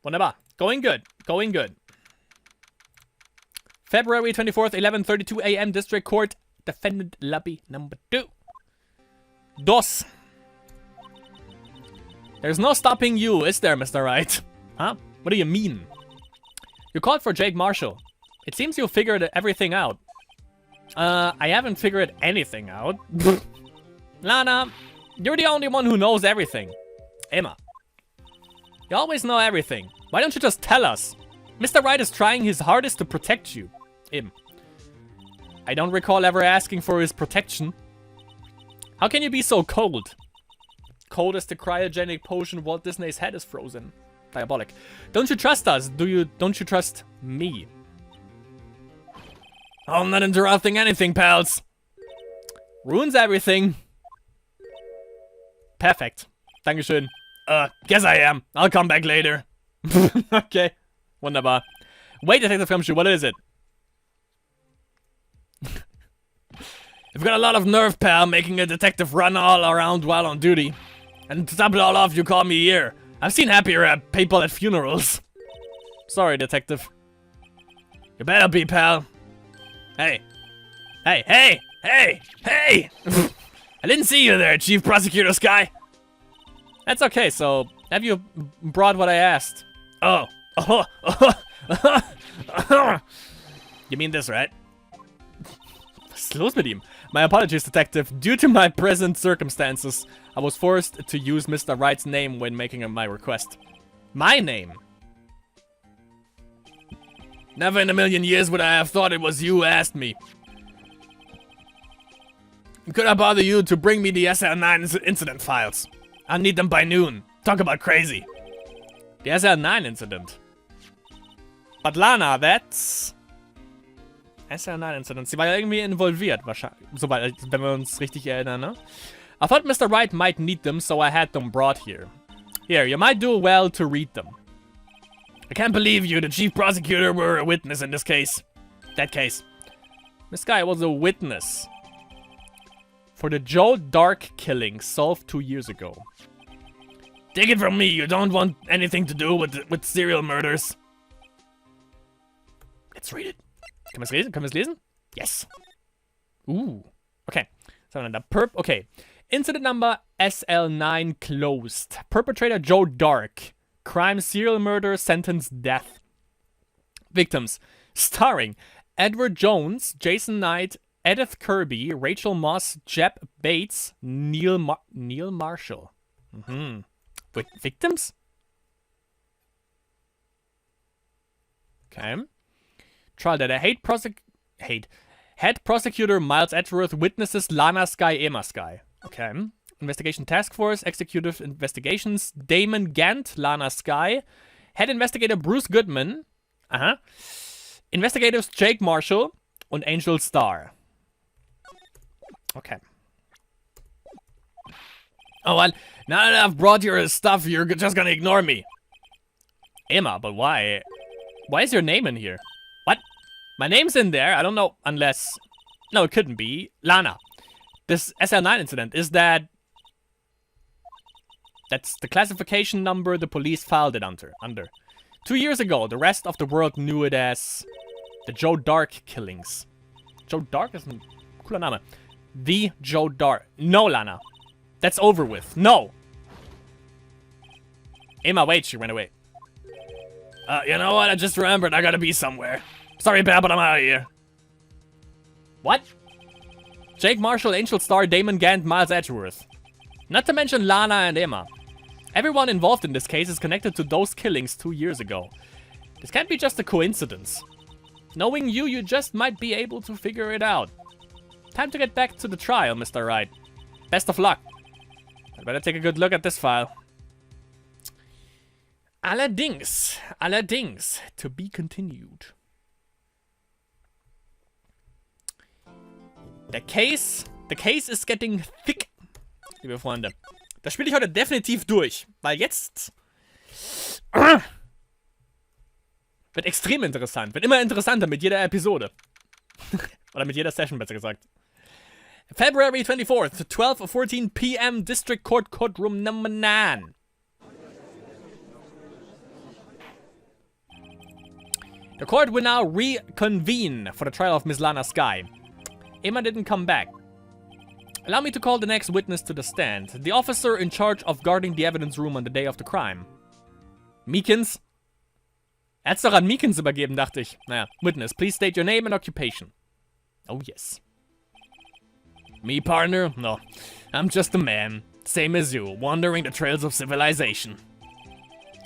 Wunderbar. Going good. Going good. February 24th, 11:32 a.m. District Court. Defendant lobby number 2. Dos. There's no stopping you, is there, Mr. Wright? Huh? What do you mean? You called for Jake Marshall. It seems you figured everything out. I haven't figured anything out. Lana, you're the only one who knows everything. Emma, you always know everything. Why don't you just tell us? Mr. Wright is trying his hardest to protect you. I don't recall ever asking for his protection. How can you be so cold? Cold as the cryogenic potion Walt Disney's head is frozen. Diabolic. Don't you trust us? Don't you trust me? I'm not interrupting anything, pals. Ruins everything. Perfect. Dankeschön. Guess I am. I'll come back later. Okay. Wunderbar. Wait, Detective Gumshoe, what is it? You've got a lot of nerve, pal, making a detective run all around while on duty. And to top it all off, you call me here. I've seen happier people at funerals. Sorry, detective. You better be, pal. Hey. Hey, hey, hey, hey! I didn't see you there, Chief Prosecutor Sky. That's okay, so have you brought what I asked? Oh. You mean this, right? Was ist los mit ihm? My apologies, detective. Due to my present circumstances, I was forced to use Mr. Wright's name when making my request. My name? Never in a million years would I have thought it was you who asked me. Could I bother you to bring me the SL9 incident files? I'll need them by noon. Talk about crazy. The SL9 incident. But Lana, that's... SL9 incident. Sie war ja irgendwie involviert, wahrscheinlich. Soweit, wenn wir uns richtig erinnern, ne? I thought Mr. Wright might need them, so I had them brought here. Here, you might do well to read them. I can't believe you, the chief prosecutor, were a witness in this case. That case. This guy was a witness for the Joe Dark killing solved 2 years ago. Take it from me, you don't want anything to do with serial murders. Let's read it. Können wir es lesen? Können wir es lesen? Yes. Okay. So, dann okay. Incident number SL9 closed. Perpetrator Joe Dark. Crime serial murder sentence death. Victims. Starring Edward Jones, Jason Knight, Edith Kirby, Rachel Moss, Jeb Bates, Neil Marshall. Wait, victims? Okay. Trial data. Head prosecutor Miles Edgeworth, witnesses Lana Sky, Emma Sky. Okay. Investigation Task Force, Executive Investigations, Damon Gant, Lana Sky. Head Investigator Bruce Goodman. Investigators Jake Marshall und Angel Starr. Okay. Oh, well, now that I've brought your stuff, you're just gonna ignore me. Emma, but why? Why is your name in here? What? My name's in there? I don't know, unless... No, it couldn't be. Lana. This SL9 incident, is that... That's the classification number the police filed it under. 2 years ago, the rest of the world knew it as... the Joe Dark killings. Joe Dark is ein cooler Name. The Joe Dark. No, Lana. That's over with. No! Emma, wait, she went away. You know what? I just remembered I gotta be somewhere. Sorry, pal, but I'm out of here. What? Jake Marshall, Angel Starr, Damon Gant, Miles Edgeworth. Not to mention Lana and Emma. Everyone involved in this case is connected to those killings 2 years ago. This can't be just a coincidence. Knowing you, you just might be able to figure it out. Time to get back to the trial, Mr. Wright. Best of luck. I better take a good look at this file. Allerdings, to be continued. The case is getting thick, liebe Freunde. Das spiele ich heute definitiv durch, weil jetzt wird extrem interessant. Wird immer interessanter mit jeder Episode. Oder mit jeder Session, besser gesagt. February 24th, 12:14 p.m. District Court Courtroom number 9. The court will now reconvene for the trial of Miss Lana Sky. Emma didn't come back. Allow me to call the next witness to the stand. The officer in charge of guarding the evidence room on the day of the crime. Meekins? Er hat's doch an Meekins übergeben, dachte ich. Naja, witness, please state your name and occupation. Oh, yes. Me, partner? No, I'm just a man. Same as you, wandering the trails of civilization.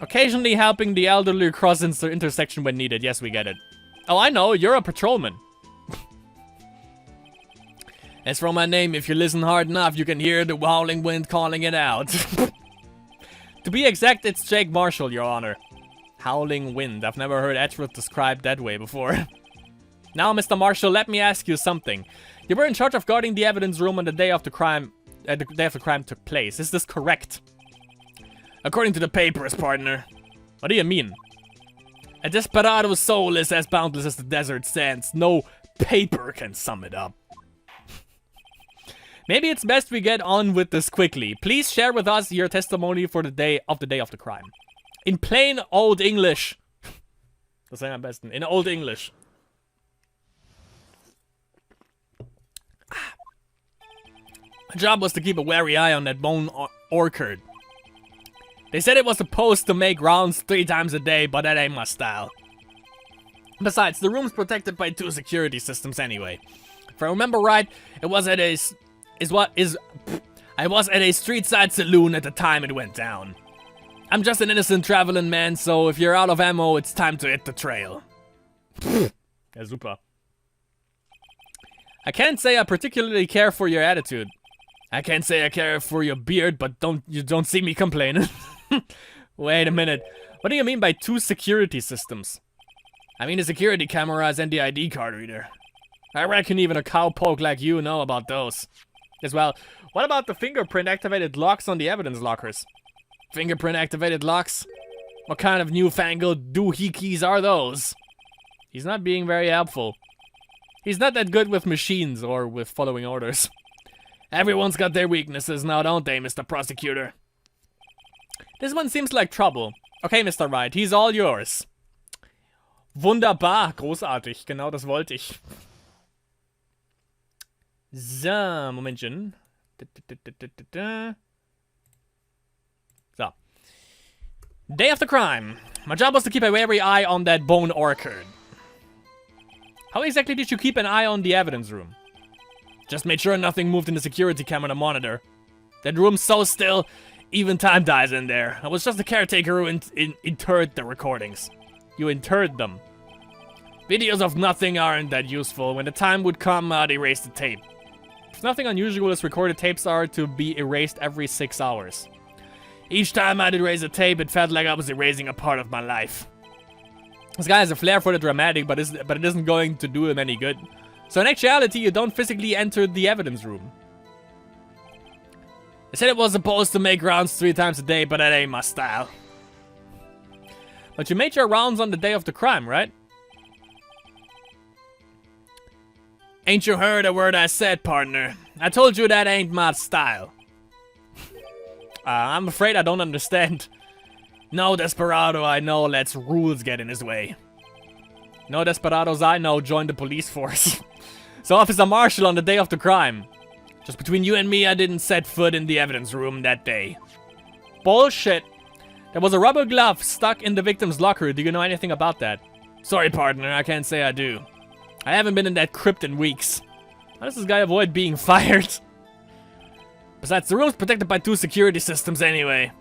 Occasionally helping the elderly cross the intersection when needed. Yes, we get it. Oh, I know, you're a patrolman. As for my name, if you listen hard enough, you can hear the howling wind calling it out. To be exact, it's Jake Marshall, Your Honor. Howling wind. I've never heard Edgeworth described that way before. Now, Mr. Marshall, let me ask you something. You were in charge of guarding the evidence room on the day of the crime. The day of the crime took place. Is this correct? According to the papers, partner. What do you mean? A desperado's soul is as boundless as the desert sands. No paper can sum it up. Maybe it's best we get on with this quickly. Please share with us your testimony for the day of the crime. In plain old English. Das ist am besten. In old English. My job was to keep a wary eye on that bone orchard. They said it was supposed to make rounds 3 times a day, but that ain't my style. Besides, the room's protected by 2 security systems anyway. If I remember right, I was at a street side saloon at the time it went down. I'm just an innocent traveling man, so if you're out of ammo, it's time to hit the trail. Ja, super. I can't say I particularly care for your attitude. I can't say I care for your beard, but you don't see me complaining. Wait a minute. What do you mean by 2 security systems? I mean the security cameras and the ID card reader. I reckon even a cowpoke like you know about those. As well, what about the fingerprint-activated locks on the evidence lockers? Fingerprint-activated locks? What kind of newfangled doohickeys are those? He's not being very helpful. He's not that good with machines or with following orders. Everyone's got their weaknesses now, don't they, Mr. Prosecutor? This one seems like trouble. Okay, Mr. Wright, he's all yours. Wunderbar, großartig, genau das wollte ich. So, Momentchen. So. Day of the crime. My job was to keep a wary eye on that bone orchard. How exactly did you keep an eye on the evidence room? Just made sure nothing moved in the security camera monitor. That room's so still, even time dies in there. I was just the caretaker who interred the recordings. You interred them. Videos of nothing aren't that useful. When the time would come, I'd erase the tape. If nothing unusual as recorded tapes are to be erased every 6 hours. Each time I'd erase a tape, it felt like I was erasing a part of my life. This guy has a flair for the dramatic, but it isn't going to do him any good. So in actuality, you don't physically enter the evidence room. They said it was supposed to make rounds 3 times a day, but that ain't my style. But you made your rounds on the day of the crime, right? Ain't you heard a word I said, partner? I told you that ain't my style. I'm afraid I don't understand. No desperado I know lets rules get in his way. No desperados I know join the police force. So Officer Marshall on the day of the crime. Just between you and me, I didn't set foot in the evidence room that day. Bullshit. There was a rubber glove stuck in the victim's locker. Do you know anything about that? Sorry, partner, I can't say I do. I haven't been in that crypt in weeks. How does this guy avoid being fired? Besides, the room's protected by 2 security systems anyway.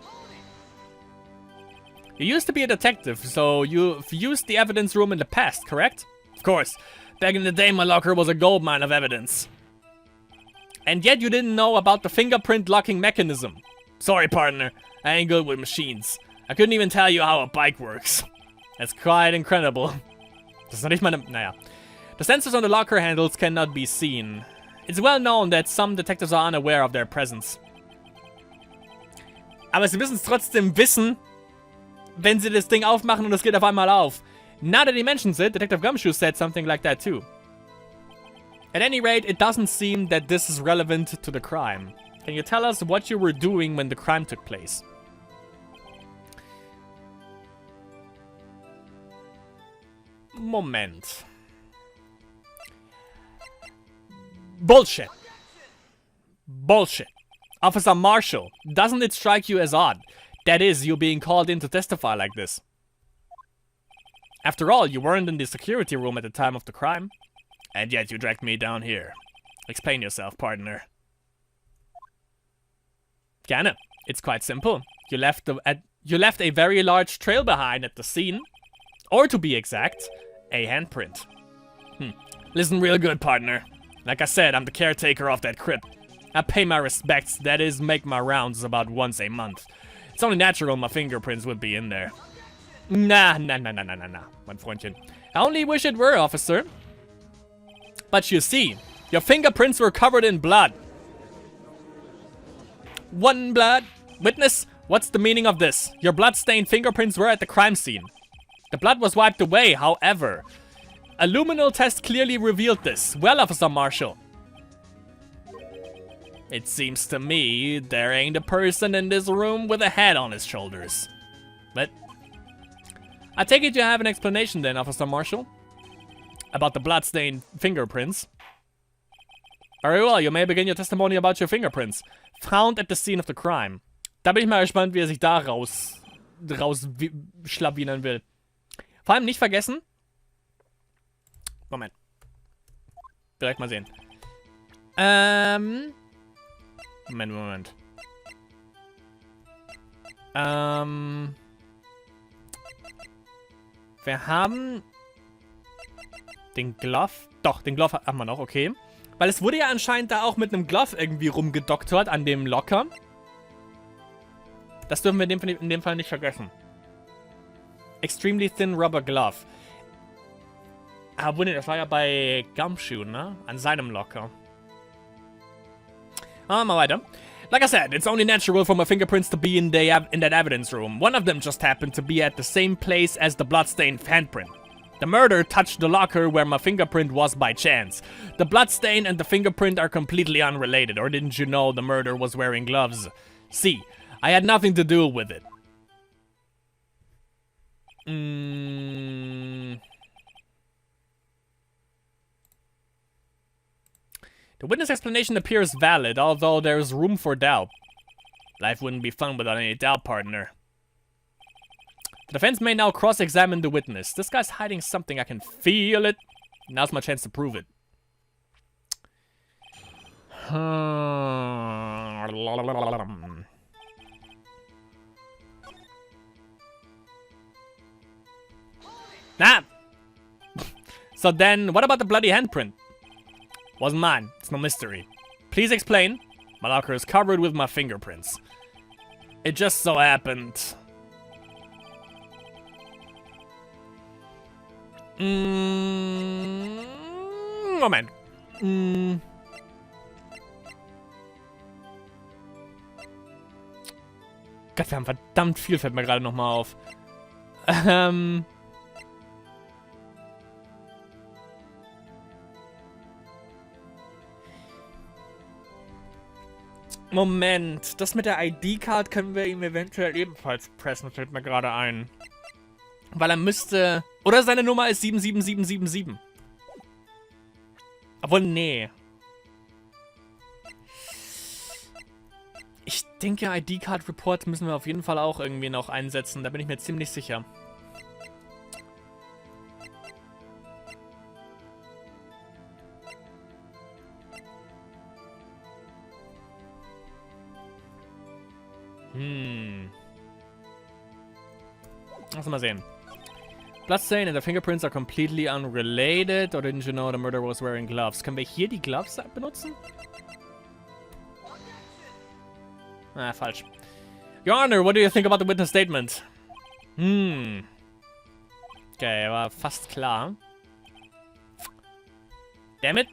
You used to be a detective, so you've used the evidence room in the past, correct? Of course. Back in the day, my locker was a goldmine of evidence. And yet you didn't know about the fingerprint locking mechanism. Sorry, partner. I ain't good with machines. I couldn't even tell you how a bike works. That's quite incredible. Das ist nicht meine... Naja. The sensors on the locker handles cannot be seen. It's well known that some detectives are unaware of their presence. Aber sie müssen es trotzdem wissen, wenn sie das Ding aufmachen und es geht auf einmal auf. Now that he mentions it, Detective Gumshoe said something like that too. At any rate, it doesn't seem that this is relevant to the crime. Can you tell us what you were doing when the crime took place? Moment. Bullshit. Bullshit. Officer Marshall, doesn't it strike you as odd? That is, you being called in to testify like this. After all, you weren't in the security room at the time of the crime. And yet you dragged me down here. Explain yourself, partner. Gerne. It's quite simple. You left a very large trail behind at the scene. Or to be exact, a handprint. Listen real good, partner. Like I said, I'm the caretaker of that crypt. I pay my respects, that is, make my rounds about once a month. It's only natural my fingerprints would be in there. Nah, mein Freundchen. I only wish it were, officer. But you see, your fingerprints were covered in blood. One blood? Witness, what's the meaning of this? Your blood-stained fingerprints were at the crime scene. The blood was wiped away, however. A luminol test clearly revealed this. Well, Officer Marshall. It seems to me there ain't a person in this room with a head on his shoulders. But I take it you have an explanation then, Officer Marshall? About the bloodstained fingerprints. Very well, you may begin your testimony about your fingerprints. Found at the scene of the crime. Da bin ich mal gespannt, wie er sich da rausschlawinern will. Vor allem nicht vergessen. Moment. Direkt mal sehen. Moment. Wir haben den Glove. Doch, den Glove haben wir noch, okay. Weil es wurde ja anscheinend da auch mit einem Glove irgendwie rumgedoktert an dem Locker. Das dürfen wir in dem Fall nicht vergessen. Extremely thin rubber glove. Aber das war ja bei Gumshoe, ne? An seinem Locker. Mal weiter. Like I said, it's only natural for my fingerprints to be in that evidence room. One of them just happened to be at the same place as the bloodstained handprint. The murder touched the locker where my fingerprint was by chance. The bloodstain and the fingerprint are completely unrelated, or didn't you know the murderer was wearing gloves? See, I had nothing to do with it. The witness explanation appears valid, although there is room for doubt. Life wouldn't be fun without any doubt, partner. The defense may now cross-examine the witness. This guy's hiding something, I can feel it. Now's my chance to prove it. Nah! So then, what about the bloody handprint? Wasn't mine. It's no mystery. Please explain. My locker is covered with my fingerprints. It just so happened. Moment. Gott, wir haben verdammt viel, fällt mir gerade nochmal auf. Moment, das mit der ID-Card können wir ihm eventuell ebenfalls pressen, fällt mir gerade ein. Weil er müsste... Oder seine Nummer ist 77777. Obwohl, nee. Ich denke, ID-Card-Report müssen wir auf jeden Fall auch irgendwie noch einsetzen. Da bin ich mir ziemlich sicher. Lass mal sehen. Bloodstain and the fingerprints are completely unrelated. Or didn't you know the murderer was wearing gloves? Können wir hier die Gloves benutzen? Ah, falsch. Your Honor, what do you think about the witness statement? Okay, war fast klar. Damn it.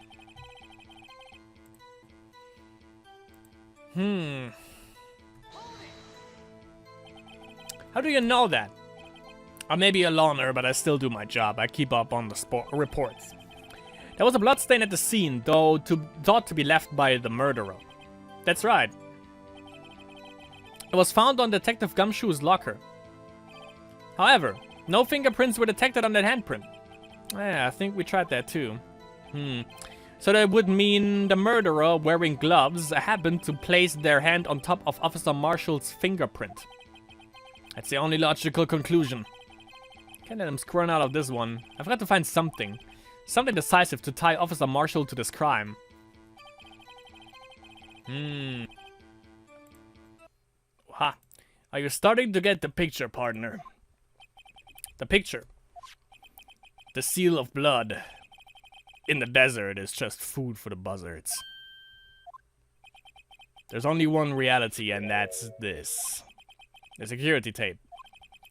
How do you know that? I may be a loner, but I still do my job. I keep up on the reports. There was a bloodstain at the scene, though thought to be left by the murderer. That's right. It was found on Detective Gumshoe's locker. However, no fingerprints were detected on that handprint. Yeah, I think we tried that too. So that would mean the murderer wearing gloves happened to place their hand on top of Officer Marshall's fingerprint. That's the only logical conclusion. Can't let him squirm out of this one. I've got to find something. Something decisive to tie Officer Marshall to this crime. Ha. Are you starting to get the picture, partner? The picture. The seal of blood. In the desert is just food for the buzzards. There's only one reality, and that's this. The security tape.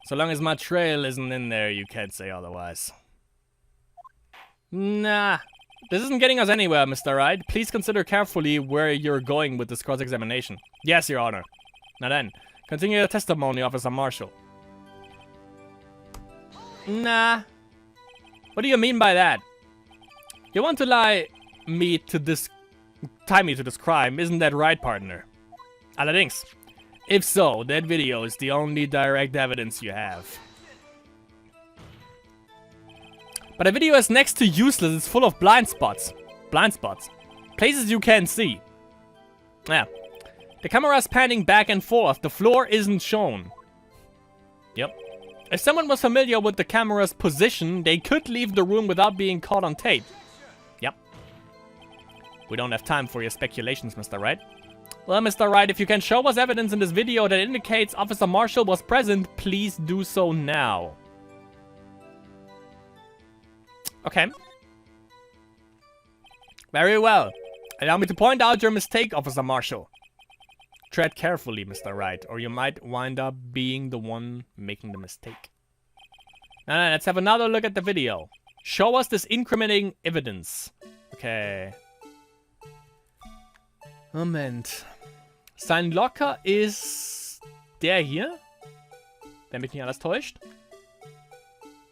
So long as my trail isn't in there, you can't say otherwise. Nah. This isn't getting us anywhere, Mr. Wright. Please consider carefully where you're going with this cross-examination. Yes, Your Honor. Now then, continue your testimony, Officer Marshall. Nah. What do you mean by that? You want to tie me to this crime, isn't that right, partner? Allerdings. If so, that video is the only direct evidence you have. But the video is next to useless. It's full of blind spots. Blind spots. Places you can't see. Yeah. The camera's panning back and forth. The floor isn't shown. Yep. If someone was familiar with the camera's position, they could leave the room without being caught on tape. Yep. We don't have time for your speculations, Mr. Wright. Well, Mr. Wright, if you can show us evidence in this video that indicates Officer Marshall was present, please do so now. Okay. Very well. Allow me to point out your mistake, Officer Marshall. Tread carefully, Mr. Wright, or you might wind up being the one making the mistake. Now, let's have another look at the video. Show us this incriminating evidence. Okay. Moment. Sein Locker ist der hier. Wenn mich nicht alles täuscht.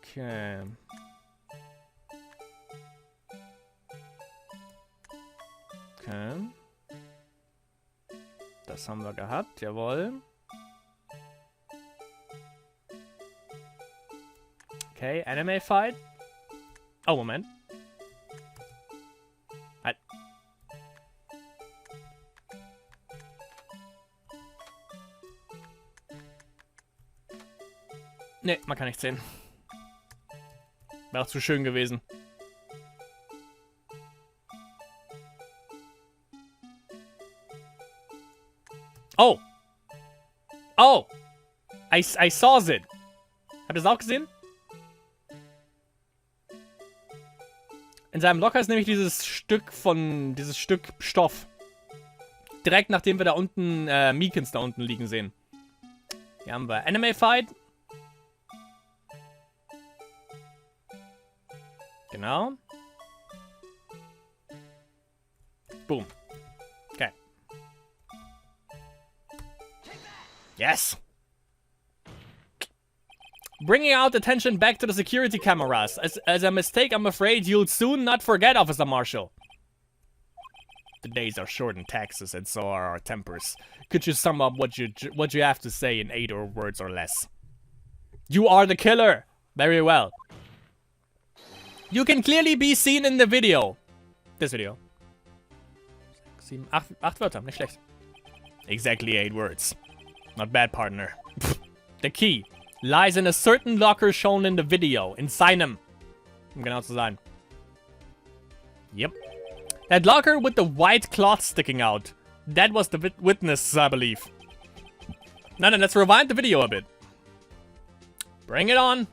Okay. Okay. Das haben wir gehabt, jawohl. Okay, Anime Fight. Oh, Moment. Halt. Ne, man kann nicht sehen. Wäre auch zu schön gewesen. Oh! Oh! I saw it! Habt ihr das auch gesehen? In seinem Locker ist nämlich dieses Stück Stoff. Direkt nachdem wir da unten, Meekins da unten liegen sehen. Hier haben wir Anime Fight. Genau. Boom. Okay. Yes! Bringing out attention back to the security cameras. As a mistake, I'm afraid you'll soon not forget, Officer Marshall. The days are short in Texas, and so are our tempers. Could you sum up what you have to say in 8 words or less? You are the killer! Very well. You can clearly be seen in the video. This video. 7, 8 Wörter, nicht schlecht. Exactly 8 words. Not bad, partner. The key lies in a certain locker shown in the video. In seinem. Um genau zu sein. Yep. That locker with the white cloth sticking out. That was the witness, I believe. Now then, let's rewind the video a bit. Bring it on.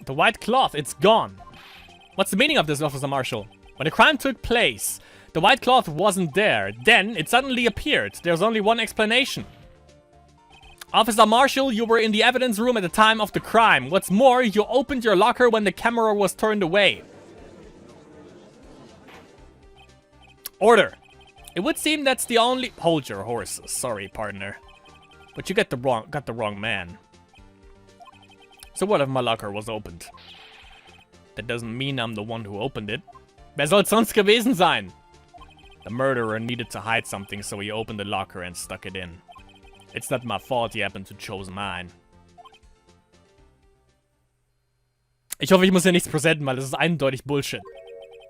The white cloth, it's gone. What's the meaning of this, Officer Marshall? When the crime took place, the white cloth wasn't there. Then, it suddenly appeared. There's only one explanation. Officer Marshall, you were in the evidence room at the time of the crime. What's more, you opened your locker when the camera was turned away. Order. It would seem that's the only... Hold your horses. Sorry, partner. But you got the wrong man. So what if my locker was opened? That doesn't mean I'm the one who opened it. Wer soll's sonst gewesen sein? The murderer needed to hide something, so he opened the locker and stuck it in. It's not my fault he happened to choose mine. Ich hoffe, ich muss hier nichts presenten, weil das ist eindeutig Bullshit.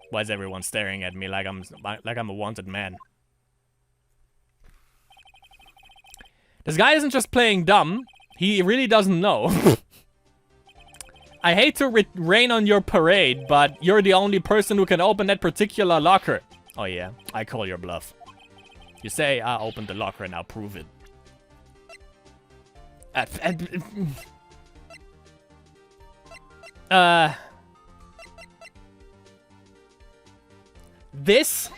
Why is everyone staring at me like I'm a wanted man? This guy isn't just playing dumb. He really doesn't know. I hate to rain on your parade, but you're the only person who can open that particular locker. Oh yeah, I call your bluff. You say I opened the locker and I'll prove it. This?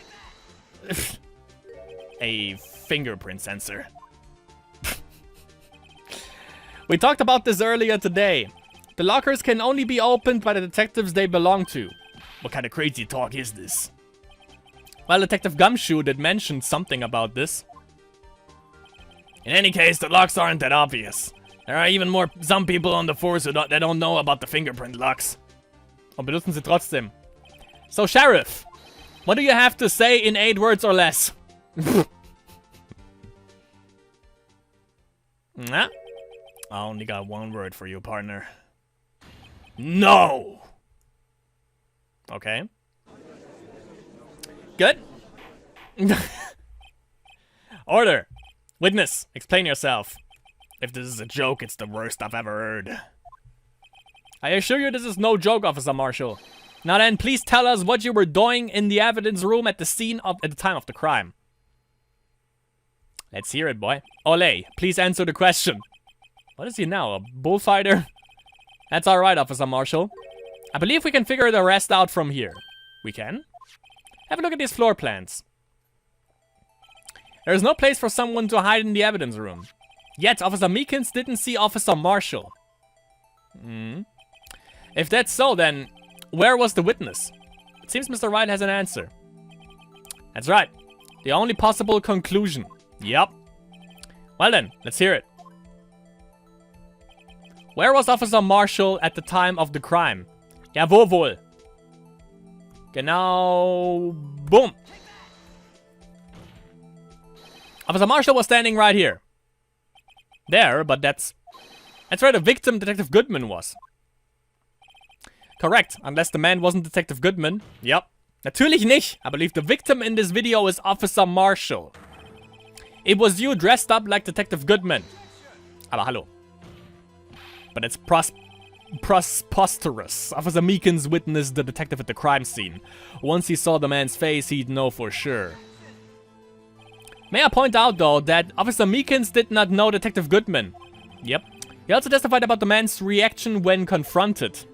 A fingerprint sensor. We talked about this earlier today. The lockers can only be opened by the detectives they belong to. What kind of crazy talk is this? Well, Detective Gumshoe did mention something about this. In any case, the locks aren't that obvious. There are even some people on the force that don't know about the fingerprint locks. Und benutzen sie trotzdem. So, Sheriff, what do you have to say in 8 words or less? Nah. I only got 1 word for you, partner. No! Okay. Good. Order. Witness, explain yourself. If this is a joke, it's the worst I've ever heard. I assure you this is no joke, Officer Marshall. Now then, please tell us what you were doing in the evidence room at the time of the crime. Let's hear it, boy. Ole, please answer the question. What is he now, a bullfighter? That's alright, Officer Marshall. I believe we can figure the rest out from here. We can? Have a look at these floor plans. There is no place for someone to hide in the evidence room. Yet, Officer Meekins didn't see Officer Marshall. If that's so, then where was the witness? It seems Mr. Wright has an answer. That's right. The only possible conclusion. Yup. Well then, let's hear it. Where was Officer Marshall at the time of the crime? Ja, wo wohl? Genau. Boom. Officer Marshall was standing right here. There, but that's where the victim, Detective Goodman, was. Correct, unless the man wasn't Detective Goodman. Yep. Natürlich nicht. I believe the victim in this video is Officer Marshall. It was you dressed up like Detective Goodman. Aber hallo. But it's preposterous. Officer Meekins witnessed the detective at the crime scene. Once he saw the man's face, he'd know for sure. May I point out, though, that Officer Meekins did not know Detective Goodman. Yep. He also testified about the man's reaction when confronted.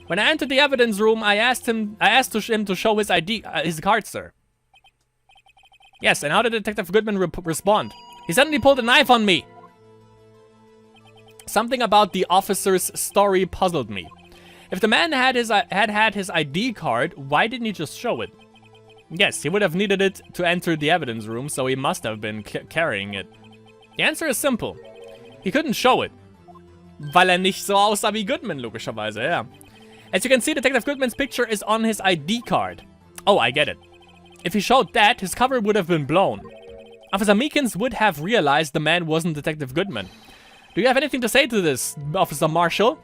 When I entered the evidence room, I asked him to show his ID, his card, sir. Yes, and how did Detective Goodman respond? He suddenly pulled a knife on me. Something about the officer's story puzzled me. If the man had his ID card, why didn't he just show it? Yes, he would have needed it to enter the evidence room, so he must have been carrying it. The answer is simple. He couldn't show it. Weil nicht so aussah wie Goodman, logischerweise, yeah. As you can see, Detective Goodman's picture is on his ID card. Oh, I get it. If he showed that, his cover would have been blown. Officer Meekins would have realized the man wasn't Detective Goodman. Do you have anything to say to this, Officer Marshall?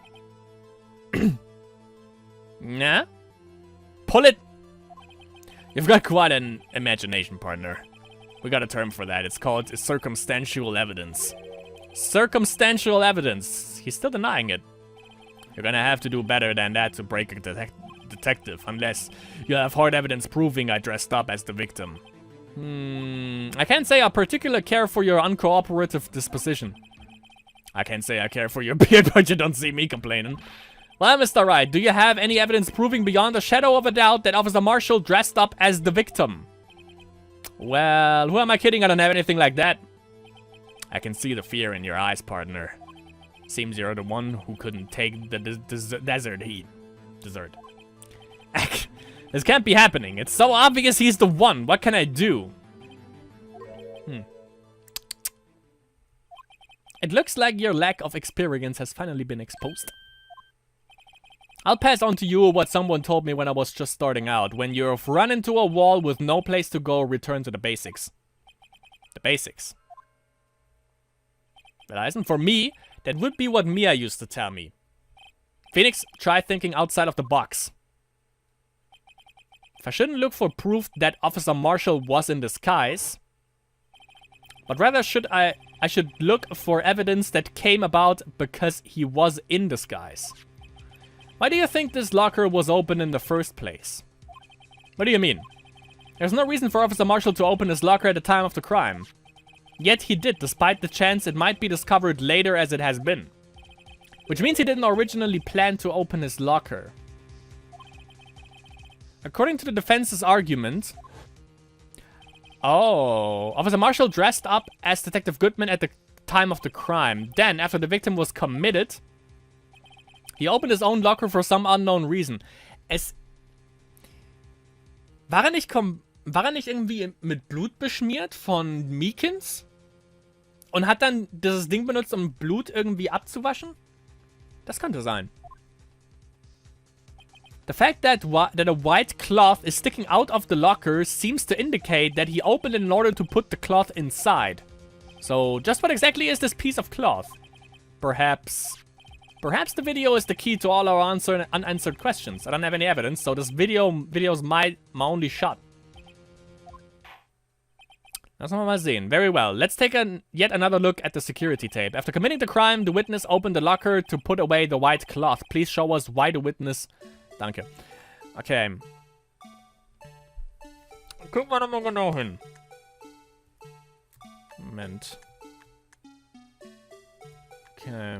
Nah? Pull it! You've got quite an imagination, partner. We got a term for that. It's called circumstantial evidence. Circumstantial evidence. He's still denying it. You're gonna have to do better than that to break a detective, unless you have hard evidence proving I dressed up as the victim. I can't say I particularly care for your uncooperative disposition. I can't say I care for your beard, but you don't see me complaining. Well, Mr. Wright, do you have any evidence proving beyond a shadow of a doubt that Officer Marshall dressed up as the victim? Well, who am I kidding? I don't have anything like that. I can see the fear in your eyes, partner. Seems you're the one who couldn't take the desert heat. Dessert. This can't be happening. It's so obvious he's the one. What can I do? It looks like your lack of experience has finally been exposed. I'll pass on to you what someone told me when I was just starting out. When you've run into a wall with no place to go, return to the basics. The basics. But for me, that would be what Mia used to tell me. Phoenix, try thinking outside of the box. If I shouldn't look for proof that Officer Marshall was in disguise, but rather I should look for evidence that came about because he was in disguise. Why do you think this locker was open in the first place? What do you mean? There's no reason for Officer Marshall to open his locker at the time of the crime. Yet he did, despite the chance it might be discovered later as it has been. Which means he didn't originally plan to open his locker. According to the defense's argument... Oh, Officer Marshall dressed up as Detective Goodman at the time of the crime. Then, after the victim was committed, he opened his own locker for some unknown reason. War er nicht irgendwie mit Blut beschmiert von Meekins? Und hat dann dieses Ding benutzt, um Blut irgendwie abzuwaschen? Das könnte sein. The fact that a white cloth is sticking out of the locker seems to indicate that he opened it in order to put the cloth inside. So, just what exactly is this piece of cloth? Perhaps the video is the key to all our unanswered questions. I don't have any evidence, so this video's my only shot. Lass mal sehen. Very well. Let's take yet another look at the security tape. After committing the crime, the witness opened the locker to put away the white cloth. Please show us why the witness... Danke. Okay. Gucken wir nochmal genau hin. Moment. Okay.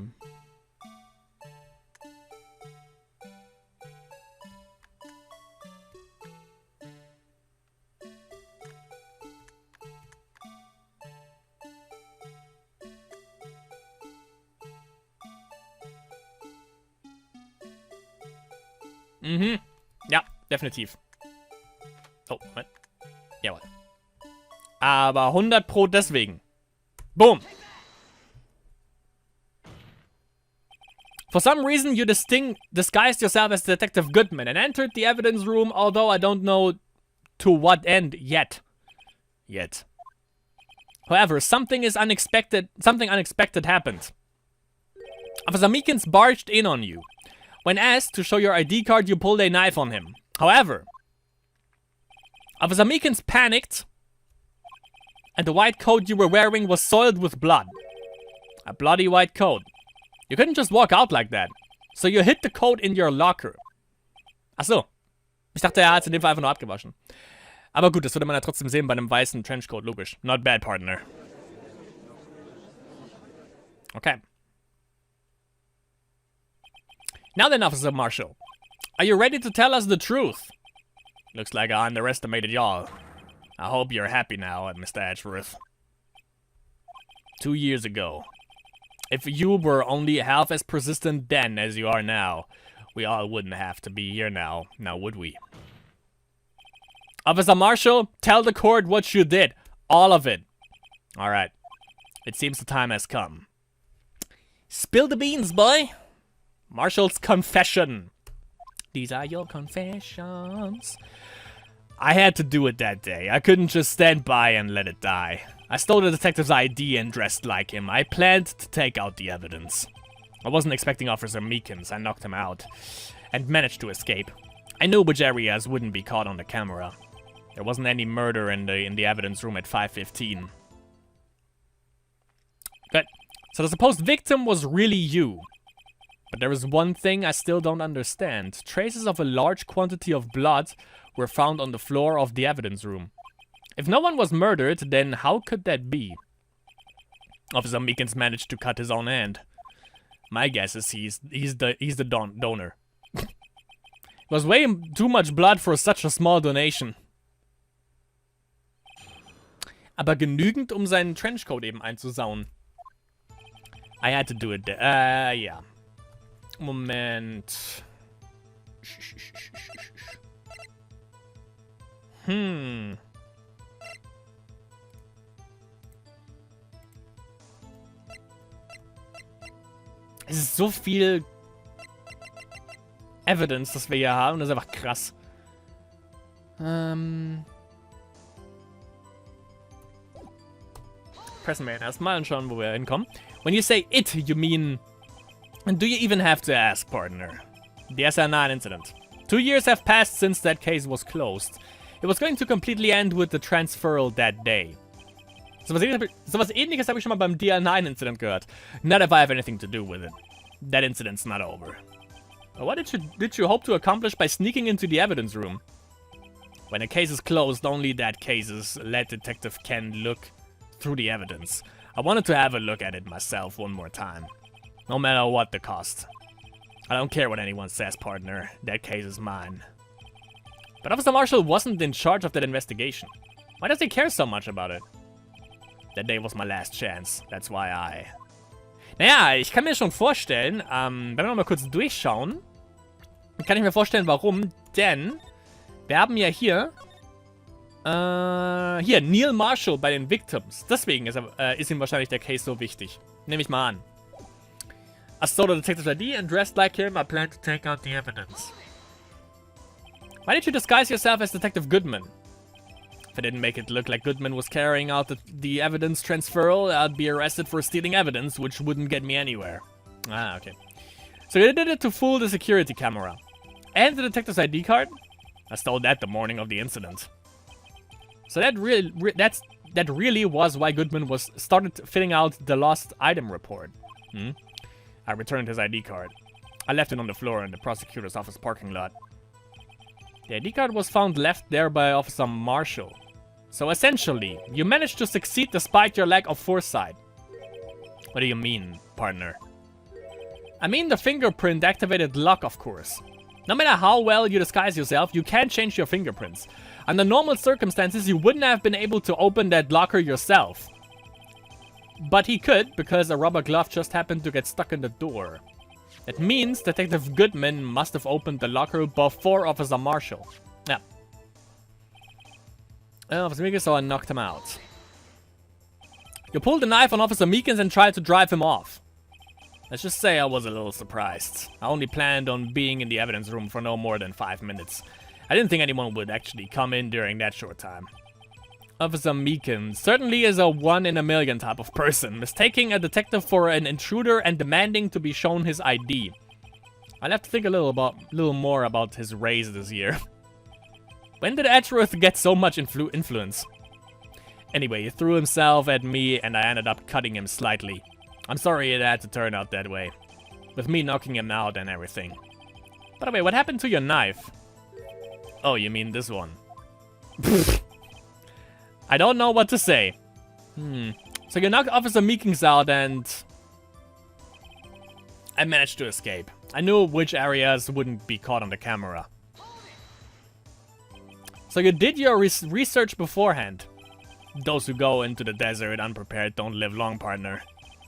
Mhm. Ja, definitiv. Oh, Moment. Jawohl. Aber 100 Pro deswegen. Boom. For some reason, you disguised yourself as Detective Goodman and entered the evidence room, although I don't know to what end yet. However, something unexpected happened. Officer Meekins barged in on you. When asked to show your ID card, you pulled a knife on him. However, Officer Meekins panicked, and the white coat you were wearing was soiled with blood. A bloody white coat. You couldn't just walk out like that. So you hid the coat in your locker. Ach so. Ich dachte, er hat es in dem Fall einfach nur abgewaschen. Aber gut, das würde man ja trotzdem sehen bei einem weißen Trenchcoat, logisch. Not bad, partner. Okay. Now then, Officer Marshall. Are you ready to tell us the truth? Looks like I underestimated y'all. I hope you're happy now, Mr. Ashworth. 2 years ago. If you were only half as persistent then as you are now, we all wouldn't have to be here now would we? Officer Marshall, tell the court what you did. All of it. Alright. It seems the time has come. Spill the beans, boy. Marshall's confession. These are your confessions. I had to do it that day. I couldn't just stand by and let it die. I stole the detective's ID and dressed like him. I planned to take out the evidence. I wasn't expecting Officer Meekins. I knocked him out and managed to escape. I knew which areas wouldn't be caught on the camera. There wasn't any murder in the evidence room at 5:15. Good. So the supposed victim was really you. But there is one thing I still don't understand. Traces of a large quantity of blood were found on the floor of the evidence room. If no one was murdered, then how could that be? Officer Meekins managed to cut his own hand. My guess is he's the donor. It was way too much blood for such a small donation. Aber genügend, um seinen Trenchcoat eben einzusauen. I had to do it. Yeah. Moment. Es ist so viel Evidence, das wir hier haben. Das ist einfach krass. Pressen wir ihn erstmal und schauen, wo wir hinkommen. When you say it, you mean... Do you even have to ask, partner? The SR9 incident. 2 years have passed since that case was closed. It was going to completely end with the transferal that day. Sowas ähnliches habe ich schon mal beim DL9-Incident gehört. Not if I have anything to do with it. That incident's not over. What did you hope to accomplish by sneaking into the evidence room? When a case is closed, only that cases let Detective Ken look through the evidence. I wanted to have a look at it myself one more time. No matter what the cost. I don't care what anyone says, partner. That case is mine. But Officer Marshall wasn't in charge of that investigation. Why does he care so much about it? That day was my last chance. That's why I... Naja, ich kann mir schon vorstellen, wenn wir mal kurz durchschauen, kann ich mir vorstellen, warum. Denn wir haben ja hier, Neil Marshall bei den Victims. Deswegen ist ihm wahrscheinlich der Case so wichtig. Nehme ich mal an. I stole the detective's ID and dressed like him. I plan to take out the evidence. Why did you disguise yourself as Detective Goodman? If I didn't make it look like Goodman was carrying out the evidence transferal, I'd be arrested for stealing evidence, which wouldn't get me anywhere. Ah, okay. So you did it to fool the security camera. And the detective's ID card? I stole that the morning of the incident. So that really was why Goodman started filling out the lost item report. I returned his ID card. I left it on the floor in the prosecutor's office parking lot. The ID card was found left there by Officer Marshall. So essentially, you managed to succeed despite your lack of foresight. What do you mean, partner? I mean the fingerprint activated lock, of course. No matter how well you disguise yourself, you can't change your fingerprints. Under normal circumstances, you wouldn't have been able to open that locker yourself. But he could, because a rubber glove just happened to get stuck in the door. That means Detective Goodman must have opened the locker before Officer Marshall. Yeah. Officer Meekins, so I knocked him out. You pulled the knife on Officer Meekins and tried to drive him off. Let's just say I was a little surprised. I only planned on being in the evidence room for no more than 5 minutes. I didn't think anyone would actually come in during that short time. Officer Meekins certainly is a one-in-a-million type of person, mistaking a detective for an intruder and demanding to be shown his ID. I'll have to think a little more about his raise this year. When did Edgeworth get so much influence? Anyway, he threw himself at me and I ended up cutting him slightly. I'm sorry it had to turn out that way, with me knocking him out and everything. By the way, what happened to your knife? Oh, you mean this one. I don't know what to say. So you knocked Officer Meekins out and... I managed to escape. I knew which areas wouldn't be caught on the camera. So you did your research beforehand. Those who go into the desert unprepared don't live long, partner.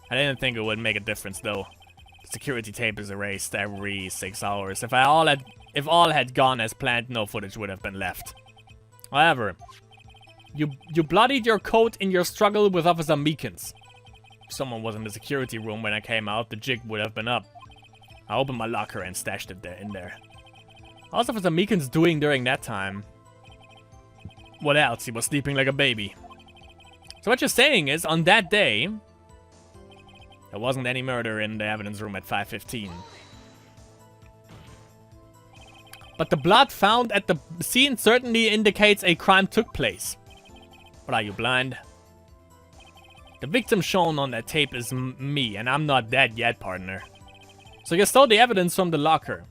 I didn't think it would make a difference though. The security tape is erased every 6 hours. If all had gone as planned, no footage would have been left. However, you bloodied your coat in your struggle with Officer Meekins. If someone was in the security room when I came out, the jig would have been up. I opened my locker and stashed it in there. What was Officer Meekins doing during that time? What else? He was sleeping like a baby. So what you're saying is, on that day, there wasn't any murder in the evidence room at 5:15. But the blood found at the scene certainly indicates a crime took place. What, are you blind? The victim shown on that tape is me, and I'm not dead yet, partner. So you stole the evidence from the locker.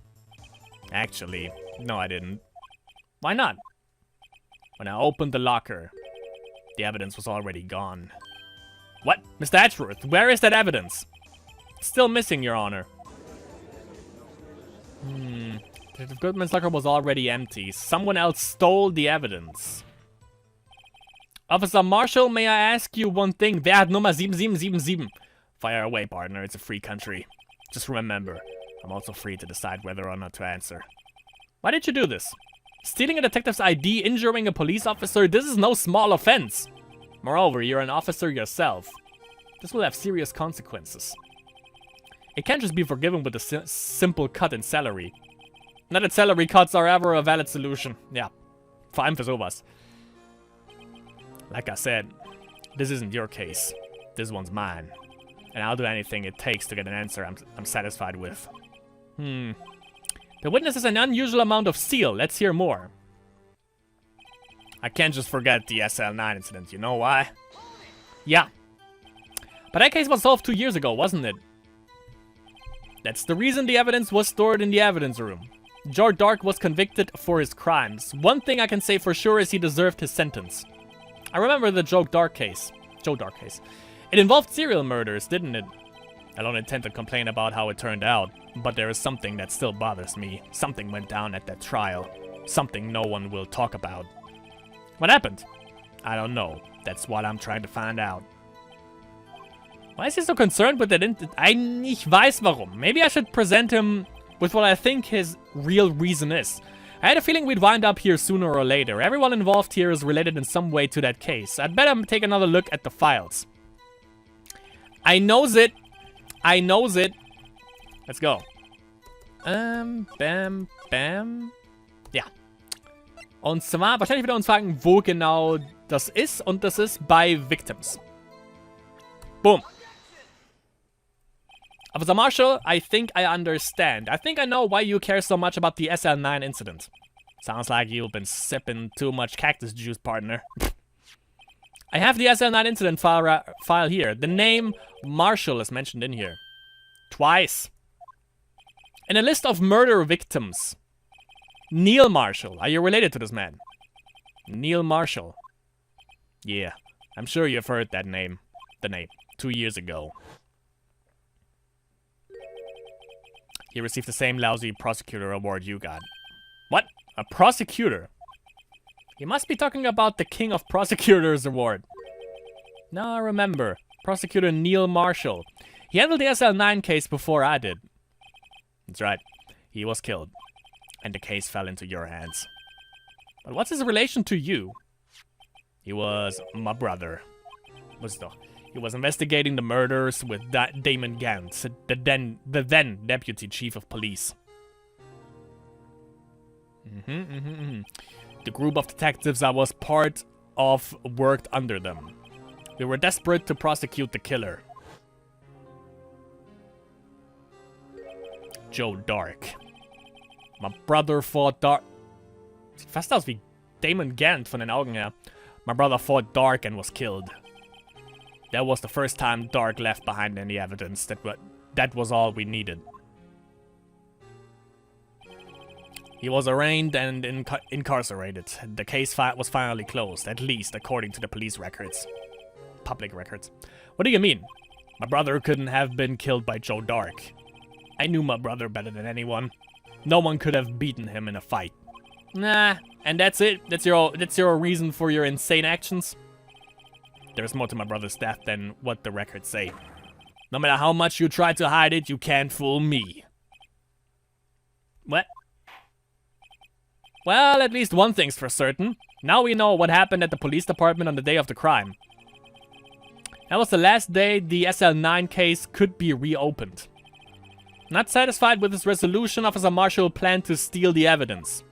Actually, no I didn't. Why not? When I opened the locker, the evidence was already gone. What? Mr. Edgeworth, where is that evidence? It's still missing, Your Honor. Detective Goodman's locker was already empty. Someone else stole the evidence. Officer Marshall, may I ask you one thing? Wer hat Nummer 7777? Fire away, partner. It's a free country. Just remember, I'm also free to decide whether or not to answer. Why did you do this? Stealing a detective's ID, injuring a police officer, this is no small offense. Moreover, you're an officer yourself. This will have serious consequences. It can't just be forgiven with a simple cut in salary. Not that salary cuts are ever a valid solution. Ja, vor allem für sowas. Like I said, this isn't your case. This one's mine. And I'll do anything it takes to get an answer I'm satisfied with. The witness has an unusual amount of zeal. Let's hear more. I can't just forget the SL9 incident. You know why? Yeah. But that case was solved 2 years ago, wasn't it? That's the reason the evidence was stored in the evidence room. Joe Dark was convicted for his crimes. One thing I can say for sure is he deserved his sentence. I remember the Joe Dark case. It involved serial murders, didn't it? I don't intend to complain about how it turned out, but there is something that still bothers me. Something went down at that trial. Something no one will talk about. What happened? I don't know. That's what I'm trying to find out. Why is he so concerned with that? Ich weiß warum. Maybe I should present him with what I think his real reason is. I had a feeling we'd wind up here sooner or later. Everyone involved here is related in some way to that case. I'd better take another look at the files. I knows it. Let's go. Bam, bam. Ja. Und zwar, wahrscheinlich wird er uns fragen, wo genau das ist. Und das ist bei Victims. Boom. Officer Marshall, I think I understand. I think I know why you care so much about the SL9 incident. Sounds like you've been sipping too much cactus juice, partner. I have the SL9 incident file here. The name Marshall is mentioned in here. Twice. In a list of murder victims. Neil Marshall. Are you related to this man? Neil Marshall. Yeah, I'm sure you've heard that name. The name. 2 years ago. He received the same lousy prosecutor award you got. What? A prosecutor? He must be talking about the King of Prosecutors award. Now I remember. Prosecutor Neil Marshall. He handled the SL9 case before I did. That's right. He was killed. And the case fell into your hands. But what's his relation to you? He was my brother. He was investigating the murders with Damon Gant, the then Deputy Chief of Police. The group of detectives I was part of worked under them. We were desperate to prosecute the killer. Joe Dark. My brother fought Dark. Sieht fast aus wie Damon Gant von den Augen her. My brother fought Dark and was killed. That was the first time Dark left behind any evidence. That was all we needed. He was arraigned and incarcerated. The case was finally closed, at least according to the police records. Public records. What do you mean? My brother couldn't have been killed by Joe Dark. I knew my brother better than anyone. No one could have beaten him in a fight. Nah, and that's it? That's your reason for your insane actions? There's more to my brother's death than what the records say. No matter how much you try to hide it, you can't fool me. What? Well, at least one thing's for certain. Now we know what happened at the police department on the day of the crime. That was the last day the SL9 case could be reopened. Not satisfied with his resolution, Officer Marshall planned to steal the evidence.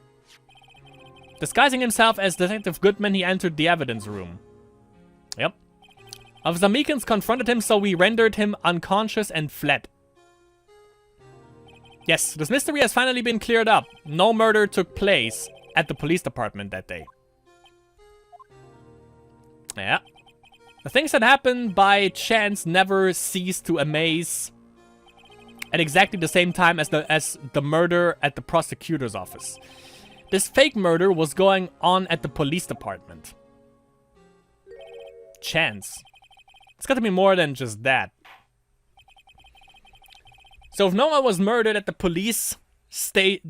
Disguising himself as Detective Goodman, he entered the evidence room. Yep. Officer Meekins confronted him, so we rendered him unconscious and fled. Yes, this mystery has finally been cleared up. No murder took place at the police department that day. Yeah. The things that happened by chance never ceased to amaze. At exactly the same time as the murder at the prosecutor's office. This fake murder was going on at the police department. Chance. It's got to be more than just that. So if no one was murdered at the police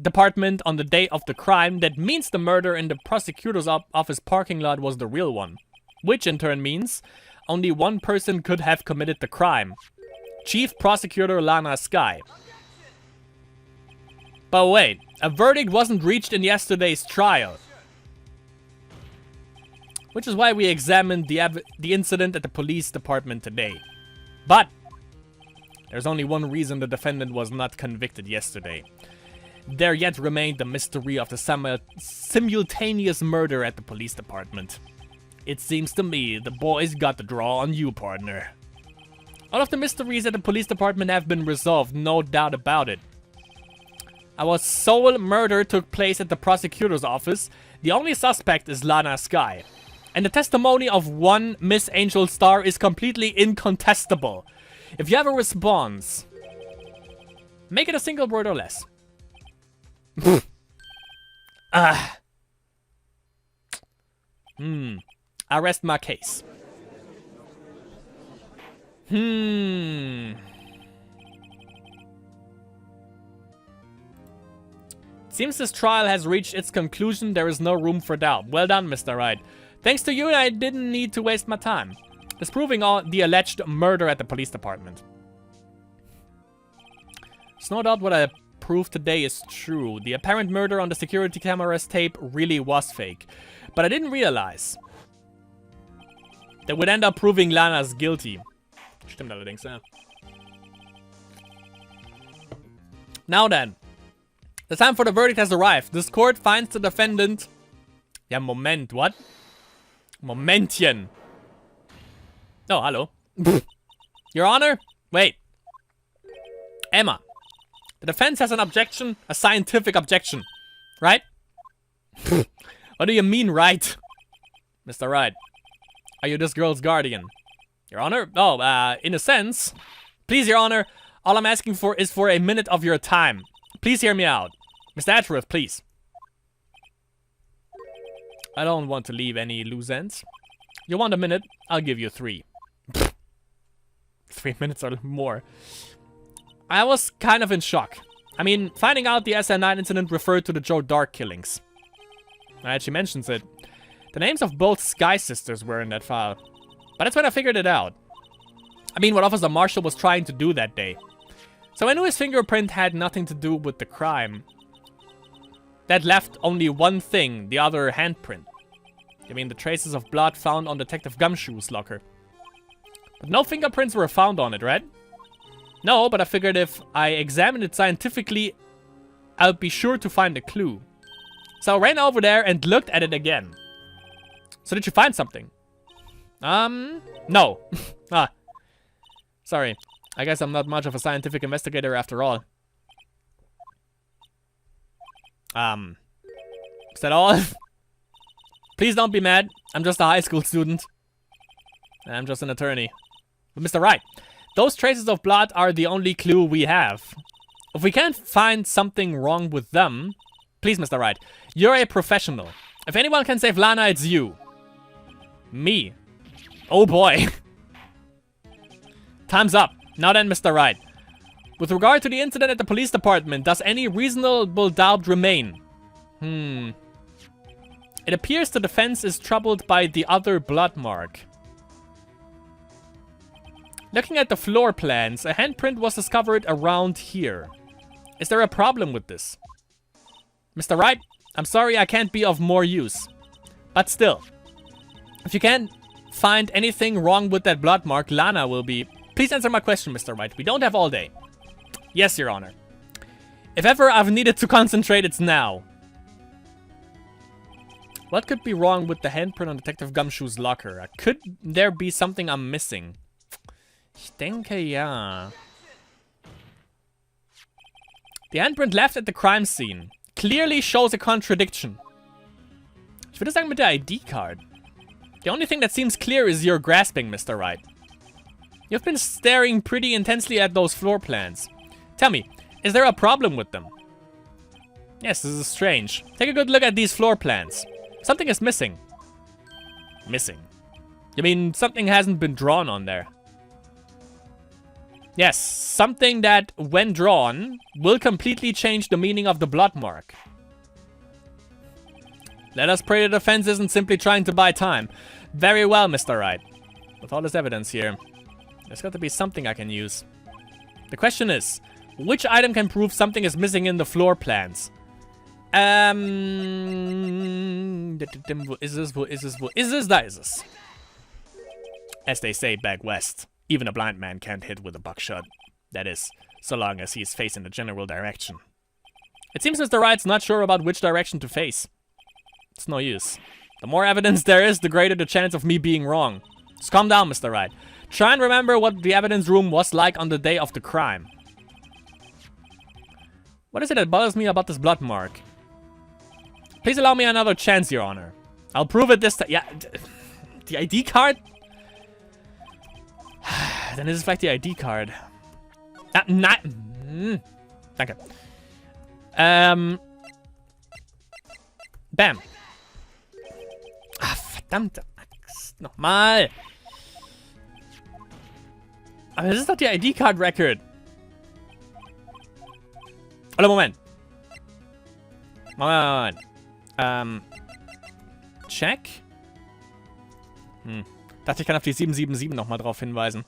department on the day of the crime, that means the murder in the prosecutor's office parking lot was the real one. Which in turn means only one person could have committed the crime. Chief Prosecutor Lana Skye. But wait, a verdict wasn't reached in yesterday's trial. Which is why we examined the incident at the police department today. But there's only one reason the defendant was not convicted yesterday. there yet remained the mystery of the simultaneous murder at the police department. It seems to me the boys got the draw on you, partner. All of the mysteries at the police department have been resolved, no doubt about it. Our sole murder took place at the prosecutor's office. The only suspect is Lana Skye. And the testimony of one Miss Angel Star is completely incontestable. If you have a response, make it a single word or less. I rest my case. Seems this trial has reached its conclusion. There is no room for doubt. Well done, Mr. Wright. Thanks to you, I didn't need to waste my time. Disproving the alleged murder at the police department. It's no doubt what I proved today is true. The apparent murder on the security camera's tape really was fake. But I didn't realize that would end up proving Lana's guilty. Stimmt allerdings, ja. Now then. The time for the verdict has arrived. This court finds the defendant... Ja, Moment, what? Momentchen. Oh, hello. Your Honor? Wait. Emma. The defense has an objection, a scientific objection. Right? What do you mean, right? Mr. Wright. Are you this girl's guardian? Your Honor? Oh, in a sense. Please, Your Honor. All I'm asking for is for a minute of your time. Please hear me out. Mr. Atworth, please. I don't want to leave any loose ends. You want a minute? I'll give you 3. 3 minutes or more. I was kind of in shock. I mean, finding out the SN9 incident referred to the Joe Dark killings. Alright, she mentions it. The names of both Sky sisters were in that file. But that's when I figured it out. I mean, what Officer Marshall was trying to do that day. So I knew his fingerprint had nothing to do with the crime. That left only one thing, the other handprint. I mean, the traces of blood found on Detective Gumshoe's locker. But no fingerprints were found on it, right? No, but I figured if I examined it scientifically, I'll be sure to find a clue. So I ran over there and looked at it again. So did you find something? No. Sorry. I guess I'm not much of a scientific investigator after all. Is that all? Please don't be mad. I'm just a high school student. I'm just an attorney. But Mr. Wright, those traces of blood are the only clue we have. If we can't find something wrong with them... Please, Mr. Wright, you're a professional. If anyone can save Lana, it's you. Me. Oh boy. Time's up. Now then, Mr. Wright. With regard to the incident at the police department, does any reasonable doubt remain? It appears the defense is troubled by the other blood mark. Looking at the floor plans, a handprint was discovered around here. Is there a problem with this? Mr. Wright, I'm sorry I can't be of more use. But still, if you can't find anything wrong with that blood mark, Lana will be... Please answer my question, Mr. Wright. We don't have all day. Yes, Your Honor. If ever I've needed to concentrate, it's now. What could be wrong with the handprint on Detective Gumshoe's locker? Could there be something I'm missing? Ich denke, ja. The handprint left at the crime scene clearly shows a contradiction. Ich würde sagen mit der ID card. The only thing that seems clear is your grasping, Mr. Wright. You've been staring pretty intensely at those floor plans. Tell me, is there a problem with them? Yes, this is strange. Take a good look at these floor plans. Something is missing. Missing? You mean something hasn't been drawn on there? Yes, something that, when drawn, will completely change the meaning of the blood mark. Let us pray the defense isn't simply trying to buy time. Very well, Mr. Wright. With all this evidence here, there's got to be something I can use. The question is, which item can prove something is missing in the floor plans? Is this? Da ist es. As they say back west, even a blind man can't hit with a buckshot. That is, so long as he is facing the general direction. It seems Mr. Wright's not sure about which direction to face. It's no use. The more evidence there is, the greater the chance of me being wrong. Just calm down, Mr. Wright. Try and remember what the evidence room was like on the day of the crime. What is it that bothers me about this blood mark? Please allow me another chance, Your Honor. I'll prove it this time. Yeah, the ID card? Then this is like the ID card. Danke. Bam. Ah, verdammte Axt. Nochmal. Aber das ist doch die ID-Card-Record. Oder Moment. Moment. Check. Dachte, ich kann auf die 777 nochmal drauf hinweisen.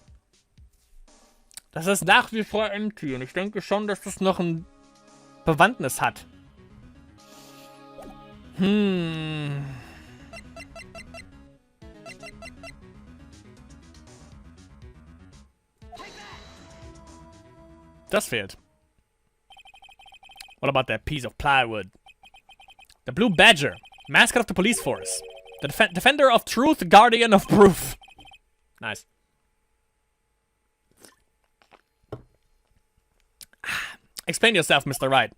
Das ist nach wie vor empty und ich denke schon, dass das noch ein Bewandtnis hat. Das fehlt. What about that piece of plywood? The Blue Badger, mascot of the police force. The defender of truth, guardian of proof. Nice. Explain yourself, Mr. Wright.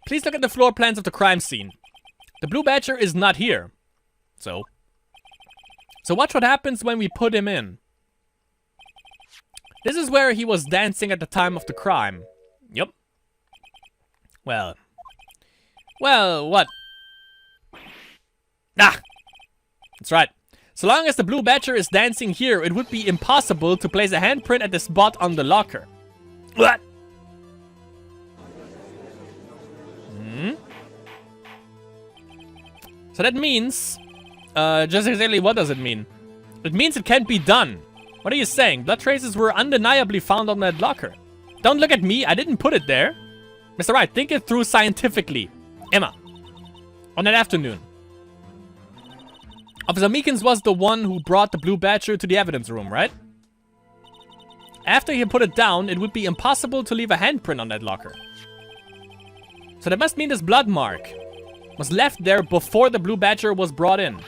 Please look at the floor plans of the crime scene. The Blue Badger is not here. So watch what happens when we put him in. This is where he was dancing at the time of the crime. Yep. Well, what? Ah! That's right. So long as the Blue Badger is dancing here, it would be impossible to place a handprint at the spot on the locker. What? So that means... just exactly what does it mean? It means it can't be done. What are you saying? Blood traces were undeniably found on that locker. Don't look at me, I didn't put it there. Mr. Wright, think it through scientifically. Emma. On that afternoon. Officer Meekins was the one who brought the Blue Badger to the evidence room, right? After he put it down, it would be impossible to leave a handprint on that locker. So that must mean this blood mark was left there before the Blue Badger was brought in.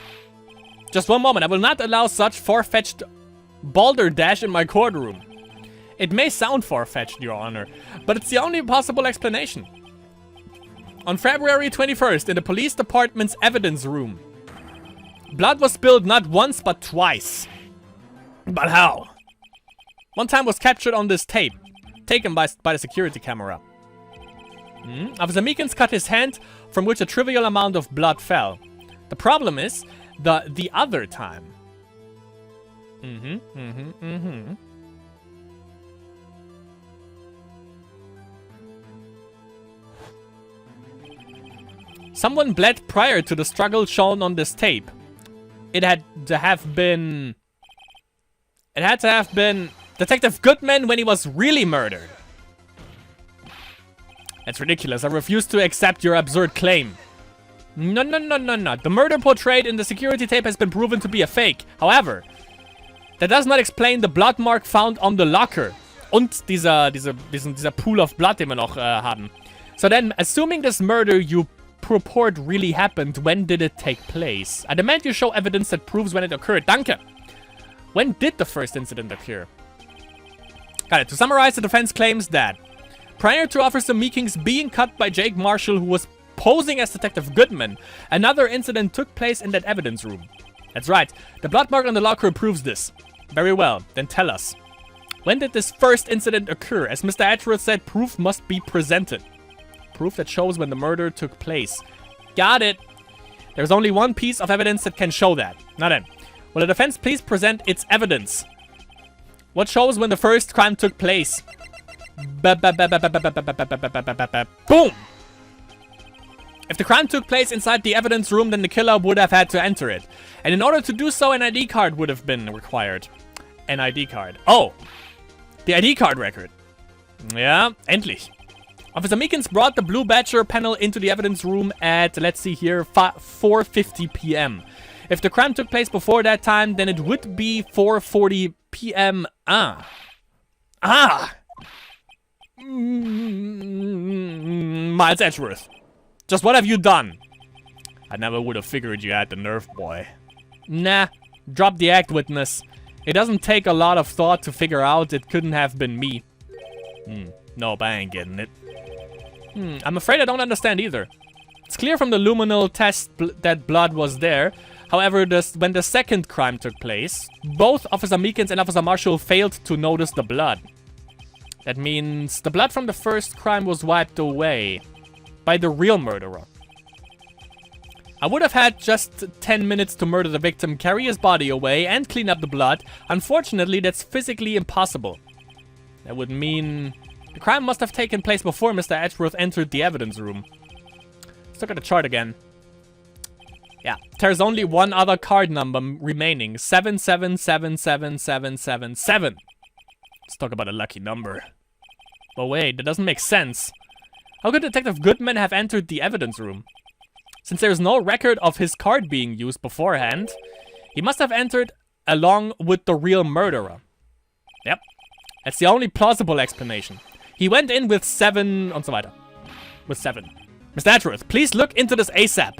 Just one moment, I will not allow such far-fetched balderdash in my courtroom. It may sound far-fetched, Your Honor, but it's the only possible explanation. On February 21st, in the police department's evidence room, blood was spilled not once, but twice. But how? One time was captured on this tape, taken by the security camera. Officer Meekins cut his hand, from which a trivial amount of blood fell. The problem is, the other time. Someone bled prior to the struggle shown on this tape. It had to have been Detective Goodman when he was really murdered. That's ridiculous. I refuse to accept your absurd claim. No. The murder portrayed in the security tape has been proven to be a fake. However, that does not explain the blood mark found on the locker. Und dieser Pool of blood, den wir noch haben. So then, assuming this murder you purport really happened, when did it take place? I demand you show evidence that proves when it occurred. Danke. When did the first incident occur? Got it. To summarize, the defense claims that prior to Officer Meekins being cut by Jake Marshall, who was posing as Detective Goodman, another incident took place in that evidence room. That's right. The blood mark on the locker proves this. Very well. Then tell us. When did this first incident occur? As Mr. Atwood said, proof must be presented. Proof that shows when the murder took place. Got it. There's only one piece of evidence that can show that. Now then. Will the defense please present its evidence? What shows when the first crime took place? Boom! If the crime took place inside the evidence room, then the killer would have had to enter it. And in order to do so, an ID card would have been required. An ID card. Oh! The ID card record. Ja, endlich. Officer Meekins brought the Blue Badger panel into the evidence room at, let's see here, 4:50 p.m. If the crime took place before that time, then it would be 4:40 p.m. Miles Edgeworth? Just what have you done? I never would have figured you had the nerve, boy. Nah, drop the act, witness. It doesn't take a lot of thought to figure out it couldn't have been me. Nope, I ain't getting it. I'm afraid I don't understand either. It's clear from the luminal test that blood was there. However, when the second crime took place, both Officer Meekins and Officer Marshall failed to notice the blood. That means the blood from the first crime was wiped away by the real murderer. I would have had just 10 minutes to murder the victim, carry his body away, and clean up the blood. Unfortunately, that's physically impossible. That would mean the crime must have taken place before Mr. Edgeworth entered the evidence room. Let's look at the chart again. Yeah, there's only one other card number remaining. 7777777. Let's talk about a lucky number. But wait, that doesn't make sense. How could Detective Goodman have entered the evidence room? Since there's no record of his card being used beforehand, he must have entered along with the real murderer. Yep, that's the only plausible explanation. He went in with 7 und so weiter. With 7. Mr. Edgeworth, please look into this ASAP.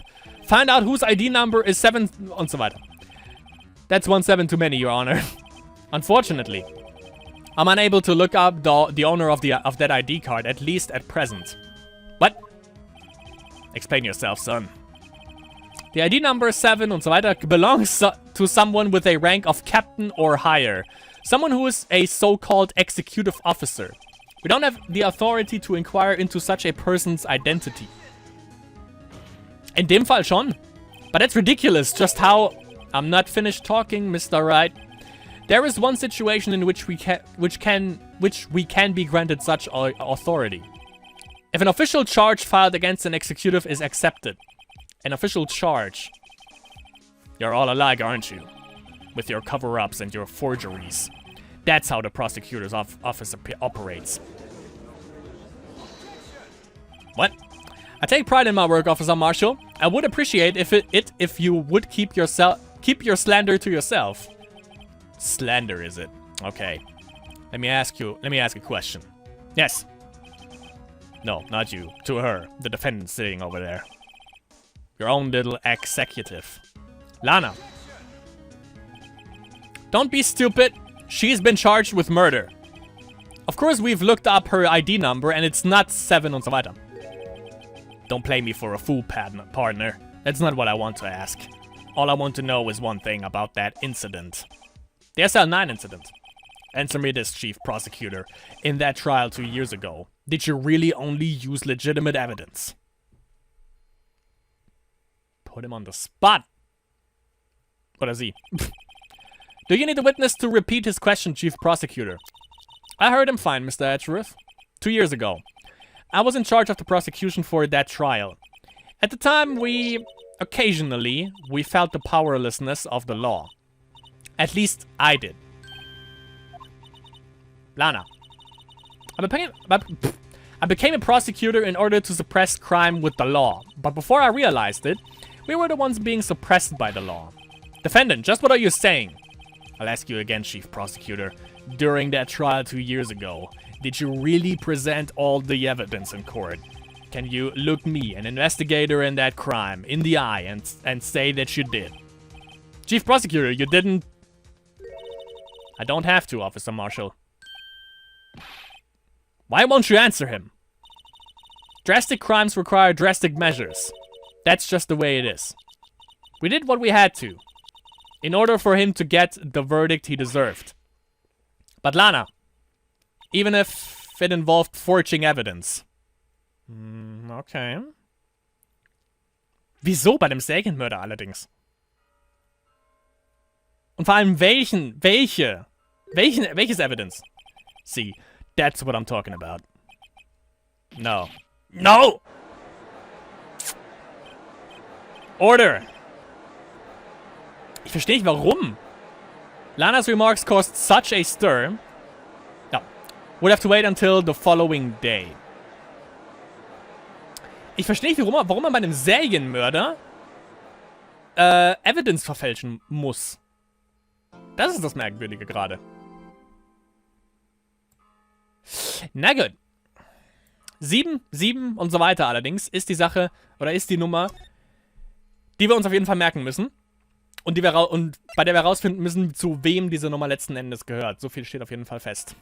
Find out whose ID number is 7 und so weiter. That's 1 7 too many, Your Honor. Unfortunately, I'm unable to look up the owner of that ID card, at least at present. What? Explain yourself, son. The ID number 7 und so weiter belongs to someone with a rank of captain or higher. Someone who is a so-called executive officer. We don't have the authority to inquire into such a person's identity. In dem Fall schon. But that's ridiculous, just how... I'm not finished talking, Mr. Wright. There is one situation in which we can be granted such authority. If an official charge filed against an executive is accepted. An official charge. You're all alike, aren't you? With your cover-ups and your forgeries. That's how the prosecutor's office operates. What? I take pride in my work, Officer Marshall. I would appreciate if you would keep your slander to yourself. Slander, is it? Okay. Let me ask a question. Yes. No, not you. To her, the defendant sitting over there. Your own little executive. Lana. Don't be stupid. She's been charged with murder. Of course, we've looked up her ID number and it's not 7 und so weiter. Don't play me for a fool, partner. That's not what I want to ask. All I want to know is one thing about that incident. The SL9 incident. Answer me this, Chief Prosecutor. In that trial 2 years ago, did you really only use legitimate evidence? Put him on the spot. Oder sie. Do you need the witness to repeat his question, Chief Prosecutor? I heard him fine, Mr. Edgeworth. 2 years ago. I was in charge of the prosecution for that trial. At the time, occasionally, we felt the powerlessness of the law. At least, I did. Lana. I became a prosecutor in order to suppress crime with the law. But before I realized it, we were the ones being suppressed by the law. Defendant, just what are you saying? I'll ask you again, Chief Prosecutor. During that trial 2 years ago, did you really present all the evidence in court? Can you look me, an investigator in that crime, in the eye and say that you did? Chief Prosecutor, you didn't... I don't have to, Officer Marshall. Why won't you answer him? Drastic crimes require drastic measures. That's just the way it is. We did what we had to, in order for him to get the verdict he deserved. But Lana, even if it involved forging evidence. Okay. Wieso bei dem Serienmörder allerdings? Und vor allem welches Evidence? See, that's what I'm talking about. No. No! Order! Ich verstehe nicht, warum. Lana's remarks caused such a stir. No. Would have to wait until the following day. Ich verstehe nicht, warum man bei einem Serienmörder Evidence verfälschen muss. Das ist das Merkwürdige gerade. Na gut. 7, 7 und so weiter allerdings ist die Sache, oder ist die Nummer, die wir uns auf jeden Fall merken müssen. Und, bei der wir herausfinden müssen, zu wem diese Nummer letzten Endes gehört. So viel steht auf jeden Fall fest.